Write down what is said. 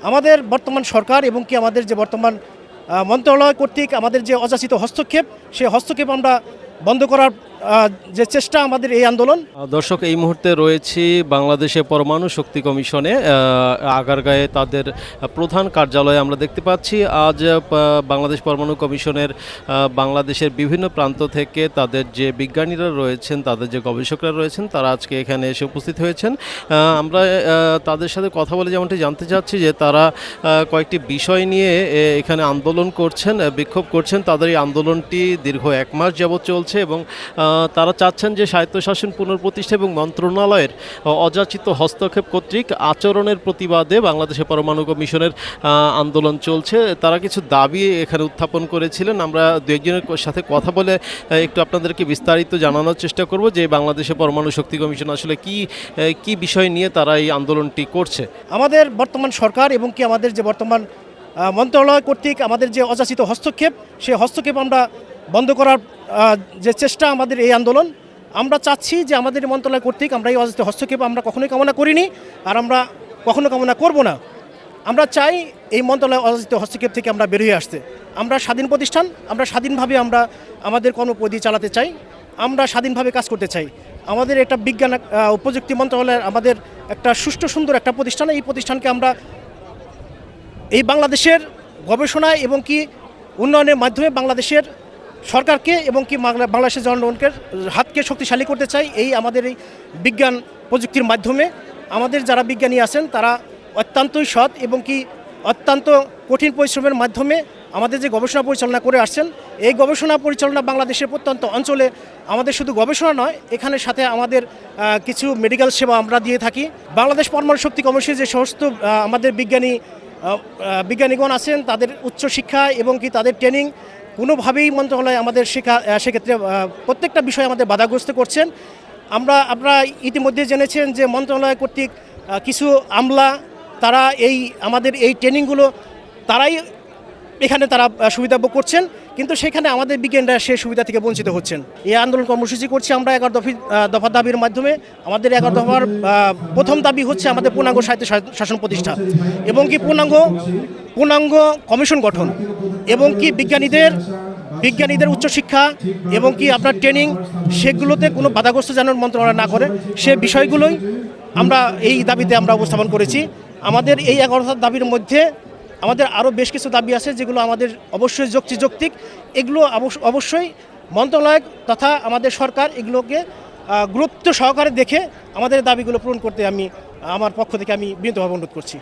আমাদের বর্তমান সরকার এবং কি আমাদের যে বর্তমান মন্ত্রণালয় কর্তৃক আমাদের যে অযাচিত হস্তক্ষেপ, সেই হস্তক্ষেপ আমরা বন্ধ করার যে চেষ্টা আমাদের এই আন্দোলন। দর্শক, এই মুহূর্তে রয়েছি বাংলাদেশে পরমাণু শক্তি কমিশনে আগারগাঁয়ে তাদের প্রধান কার্যালয়ে। আমরা দেখতে পাচ্ছি আজ বাংলাদেশ পরমাণু কমিশনের বাংলাদেশের বিভিন্ন প্রান্ত থেকে তাদের যে বিজ্ঞানীরা রয়েছেন, তাদের যে গবেষকরা রয়েছেন, তারা আজকে এখানে এসে উপস্থিত হয়েছেন। আমরা তাদের সাথে কথা বলে যেমনটি জানতে চাচ্ছি যে তারা কয়েকটি বিষয় নিয়ে এখানে আন্দোলন করছেন, বিক্ষোভ করছেন। তাদের এই আন্দোলনটি দীর্ঘ 1 মাস যাবৎ চলছে এবং তারা চাচ্ছেন যে স্বায়ত্তশাসন পুনঃপ্রতিষ্ঠা এবং মন্ত্রণালয়ের অযাচিত হস্তক্ষেপ কর্তৃক আচরণের প্রতিবাদে বাংলাদেশের পরমাণু কমিশনের আন্দোলন চলছে। তারা কিছু দাবি এখানে উত্থাপন করেছিলেন। আমরা দু একজনের সাথে কথা বলে একটু আপনাদেরকে বিস্তারিত জানানোর চেষ্টা করব যে বাংলাদেশের পরমাণু শক্তি কমিশন আসলে কি বিষয় নিয়ে তারা এই আন্দোলনটি করছে। আমাদের বর্তমান সরকার এবং কি আমাদের যে বর্তমান মন্ত্রণালয় কর্তৃক আমাদের যে অযাচিত হস্তক্ষেপ, সেই হস্তক্ষেপ আমরা বন্ধ করার যে চেষ্টা আমাদের এই আন্দোলন। আমরা চাচ্ছি যে আমাদের মন্ত্রণালয় কর্তৃক আমরা এই অযাচিত হস্তক্ষেপ আমরা কখনোই কামনা করিনি, আর আমরা কখনো কামনা করব না। আমরা চাই এই মন্ত্রণালয় অযাচিত হস্তক্ষেপ থেকে আমরা বেরিয়ে আসতে। আমরা স্বাধীন প্রতিষ্ঠান, আমরা স্বাধীনভাবে আমরা আমাদের কর্মপদ্ধতি চালাতে চাই, আমরা স্বাধীনভাবে কাজ করতে চাই। আমাদের একটা বিজ্ঞান ও প্রযুক্তি মন্ত্রণালয়ের আমাদের একটা সুষ্ঠু সুন্দর একটা প্রতিষ্ঠান। এই প্রতিষ্ঠানকে আমরা এই বাংলাদেশের গবেষণা এবং কি উন্নয়নের মাধ্যমে বাংলাদেশের সরকারকে এবং কি বাংলাদেশের জনগণকে হাতকে শক্তিশালী করতে চাই। এই আমাদের এই বিজ্ঞান প্রযুক্তির মাধ্যমে আমাদের যারা বিজ্ঞানী আছেন তারা অত্যন্তই সৎ এবং কি অত্যন্ত কঠিন পরিশ্রমের মাধ্যমে আমাদের যে গবেষণা পরিচালনা করে আসছেন, এই গবেষণা পরিচালনা বাংলাদেশের প্রত্যন্ত অঞ্চলে আমাদের শুধু গবেষণা নয়, এখানে সাথে আমাদের কিছু মেডিকেল সেবা আমরা দিয়ে থাকি। বাংলাদেশ পরমাণু শক্তি কমিশনের যে সমস্ত আমাদের বিজ্ঞানীগণ আছেন, তাদের উচ্চশিক্ষা এবং কি তাদের ট্রেনিং কোনোভাবেই মন্ত্রণালয় আমাদের সেক্ষেত্রে প্রত্যেকটা বিষয় আমাদের বাধাগ্রস্ত করছেন। আপনারা ইতিমধ্যে জেনেছেন যে মন্ত্রণালয় কর্তৃক কিছু আমলা তারা আমাদের এই ট্রেনিংগুলো তারাই এখানে তারা সুবিধা ভোগ করছেন, কিন্তু সেখানে আমাদের বিজ্ঞানীরা সেই সুবিধা থেকে বঞ্চিত হচ্ছেন। এই আন্দোলন কর্মসূচি করছি আমরা 11 দফা দাবির মাধ্যমে। আমাদের 11 দফার প্রথম দাবি হচ্ছে আমাদের পূর্ণাঙ্গ স্বায়ত্ত শাসন প্রতিষ্ঠা এবং কি পূর্ণাঙ্গ কমিশন গঠন এবং কি বিজ্ঞানীদের উচ্চশিক্ষা এবং কি আপনার ট্রেনিং, সেগুলোতে কোনো বাধাগ্রস্ত যেন মন্ত্রণালয় না করে, সে বিষয়গুলোই আমরা এই দাবিতে আমরা উপস্থাপন করেছি। আমাদের এই 11 দাবির মধ্যে আমাদের আরও বেশ কিছু দাবি আছে যেগুলো আমাদের অবশ্যই যৌক্তিক। এগুলো অবশ্যই মন্ত্রণালয় তথা আমাদের সরকার এগুলোকে গুরুত্ব সহকারে দেখে আমাদের দাবিগুলো পূরণ করতে আমার পক্ষ থেকে আমি বিনীতভাবে অনুরোধ করছি।